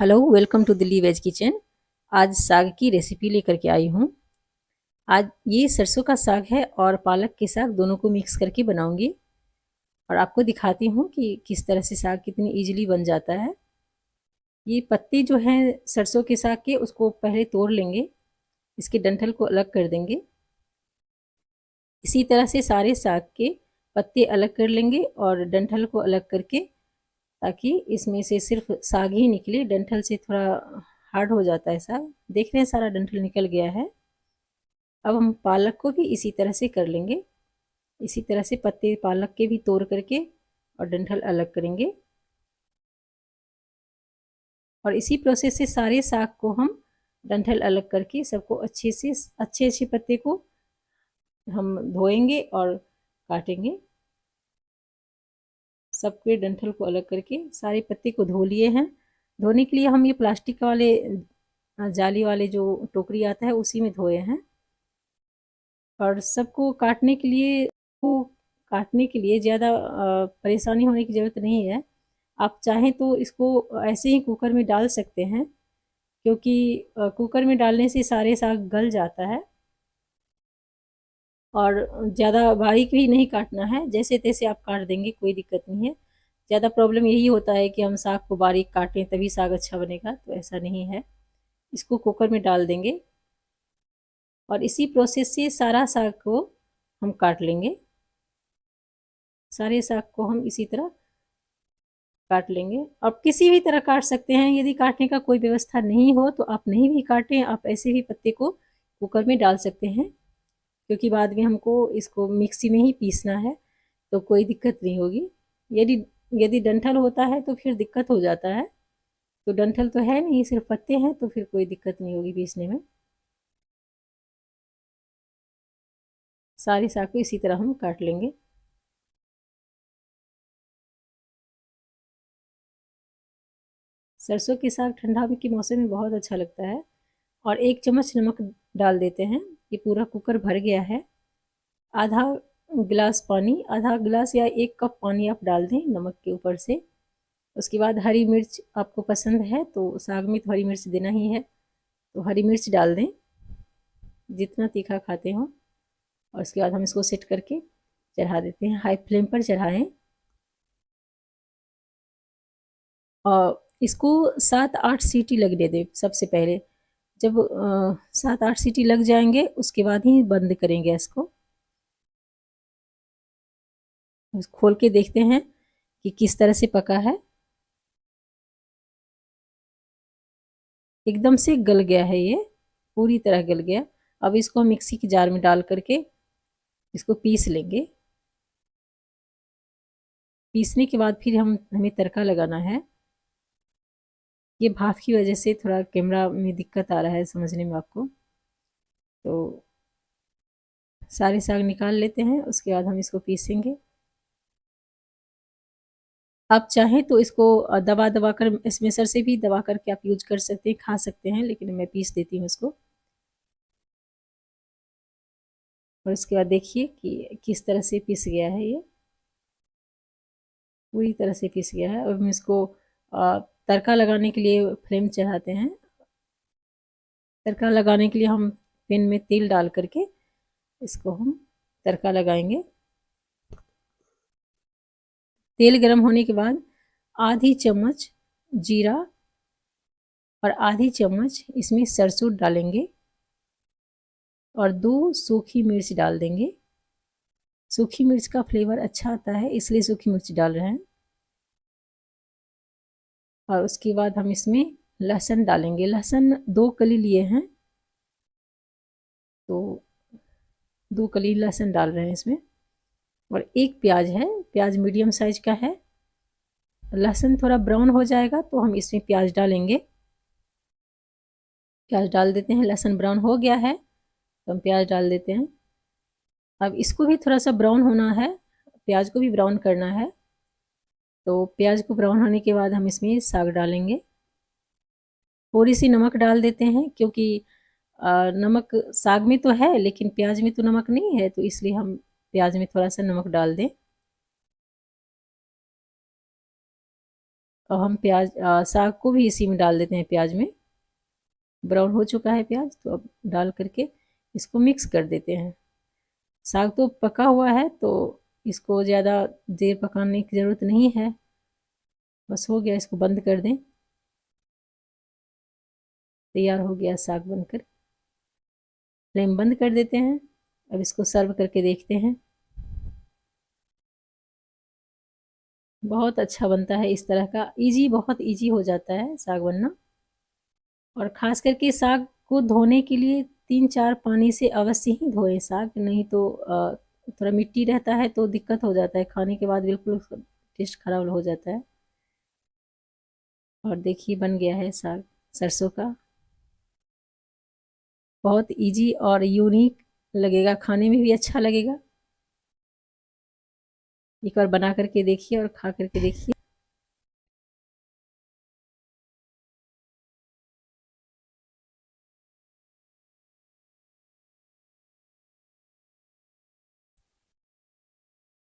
Hello, welcome to Delhi veg kitchen. आज साग की रेसिपी लेकर के आई हूँ। आज ये सरसों का साग है और पालक के साग दोनों को मिक्स करके बनाऊंगी और आपको दिखाती हूँ कि किस तरह से साग कितनी इजीली बन जाता है। ये पत्ते जो हैं सरसों के साग के, उसको पहले तोड़ लेंगे, इसके डंठल को अलग कर देंगे। इसी तरह से सारे साग के पत्ते अलग कर लेंगे और डंठल को अलग करके, ताकि इसमें से सिर्फ साग ही निकले। डंठल से थोड़ा हार्ड हो जाता है साग। देख रहे हैं, सारा डंठल निकल गया है। अब हम पालक को भी इसी तरह से कर लेंगे। इसी तरह से पत्ते पालक के भी तोड़ करके और डंठल अलग करेंगे और इसी प्रोसेस से सारे साग को हम डंठल अलग करके सबको अच्छे से अच्छे अच्छे पत्ते को हम धोएंगे और काटेंगे। सबके डंठल को अलग करके सारे पत्ते को धो लिए हैं। धोने के लिए हम ये प्लास्टिक वाले जाली वाले जो टोकरी आता है उसी में धोए हैं। और सबको काटने के लिए ज़्यादा परेशानी होने की ज़रूरत नहीं है। आप चाहें तो इसको ऐसे ही कुकर में डाल सकते हैं, क्योंकि कुकर में डालने से सारे साग गल जाता है। और ज़्यादा बारीक भी नहीं काटना है, जैसे तैसे आप काट देंगे, कोई दिक्कत नहीं है। ज़्यादा प्रॉब्लम यही होता है कि हम साग को बारीक काटें तभी साग अच्छा बनेगा, तो ऐसा नहीं है। इसको कुकर में डाल देंगे और इसी प्रोसेस से सारा साग को हम काट लेंगे। सारे साग को हम इसी तरह काट लेंगे। आप किसी भी तरह काट सकते हैं। यदि काटने का कोई व्यवस्था नहीं हो तो आप नहीं भी काटें, आप ऐसे भी पत्ते को कुकर में डाल सकते हैं, क्योंकि बाद में हमको इसको मिक्सी में ही पीसना है, तो कोई दिक्कत नहीं होगी। यदि यदि डंठल होता है तो फिर दिक्कत हो जाता है। तो डंठल तो है नहीं, सिर्फ पत्ते हैं, तो फिर कोई दिक्कत नहीं होगी पीसने में। सारे साग को इसी तरह हम काट लेंगे। सरसों के साग ठंडा के मौसम में बहुत अच्छा लगता है। और 1 चम्मच नमक डाल देते हैं। ये पूरा कुकर भर गया है। आधा गिलास पानी, आधा गिलास या 1 कप पानी आप डाल दें नमक के ऊपर से। उसके बाद हरी मिर्च आपको पसंद है तो साग में तो हरी मिर्च देना ही है, तो हरी मिर्च डाल दें जितना तीखा खाते हो। और उसके बाद हम इसको सेट करके चढ़ा देते हैं। हाई फ्लेम पर चढ़ाएं और इसको 7-8 सीटी लगने दें सबसे पहले। जब 7-8 सीटी लग जाएंगे उसके बाद ही बंद करें गैस को। खोल के देखते हैं कि किस तरह से पका है। एकदम से गल गया है, ये पूरी तरह गल गया। अब इसको हम मिक्सी के जार में डाल करके इसको पीस लेंगे। पीसने के बाद फिर हमें तड़का लगाना है। ये भाप की वजह से थोड़ा कैमरा में दिक्कत आ रहा है समझने में आपको, तो सारे साग निकाल लेते हैं। उसके बाद हम इसको पीसेंगे। आप चाहें तो इसको दबा दबा कर, स्मैशर से भी दबा करके आप यूज कर सकते हैं, खा सकते हैं, लेकिन मैं पीस देती हूँ इसको। और उसके बाद देखिए कि किस तरह से पीस गया है। ये पूरी तरह से पीस गया है। और हम इसको तड़का लगाने के लिए फ्लेम चढ़ाते हैं। तड़का लगाने के लिए हम पैन में तेल डाल करके इसको हम तड़का लगाएंगे। तेल गर्म होने के बाद आधी चम्मच जीरा और आधी चम्मच इसमें सरसों डालेंगे और 2 सूखी मिर्च डाल देंगे। सूखी मिर्च का फ्लेवर अच्छा आता है, इसलिए सूखी मिर्च डाल रहे हैं। और उसके बाद हम इसमें लहसुन डालेंगे। लहसुन 2 कली लिए हैं, तो 2 कली लहसुन डाल रहे हैं इसमें। और 1 प्याज है, प्याज मीडियम साइज का है। लहसुन थोड़ा ब्राउन हो जाएगा तो हम इसमें प्याज डालेंगे। प्याज डाल देते हैं। लहसुन ब्राउन हो गया है तो हम प्याज डाल देते हैं। अब इसको भी थोड़ा सा ब्राउन होना है, प्याज को भी ब्राउन करना है। तो प्याज को ब्राउन होने के बाद हम इसमें साग डालेंगे। थोड़ी सी नमक डाल देते हैं, क्योंकि नमक साग में तो है लेकिन प्याज में तो नमक नहीं है, तो इसलिए हम प्याज में थोड़ा सा नमक डाल दें। अब हम प्याज साग को भी इसी में डाल देते हैं। प्याज में ब्राउन हो चुका है प्याज, तो अब डाल करके इसको मिक्स कर देते हैं। साग तो पका हुआ है, तो इसको ज़्यादा देर पकाने की ज़रूरत नहीं है। बस हो गया, इसको बंद कर दें। तैयार हो गया साग बनकर। फ्लेम बंद कर देते हैं। अब इसको सर्व करके देखते हैं। बहुत अच्छा बनता है इस तरह का, इजी, बहुत इजी हो जाता है साग बनना। और ख़ास करके साग को धोने के लिए 3-4 पानी से अवश्य ही धोएं साग, नहीं तो थोड़ा मिट्टी रहता है तो दिक्कत हो जाता है, खाने के बाद बिल्कुल टेस्ट खराब हो जाता है। और देखिए बन गया है साग सरसों का। बहुत इजी और यूनिक लगेगा, खाने में भी अच्छा लगेगा। एक बार बना करके देखिए और खा करके देखिए।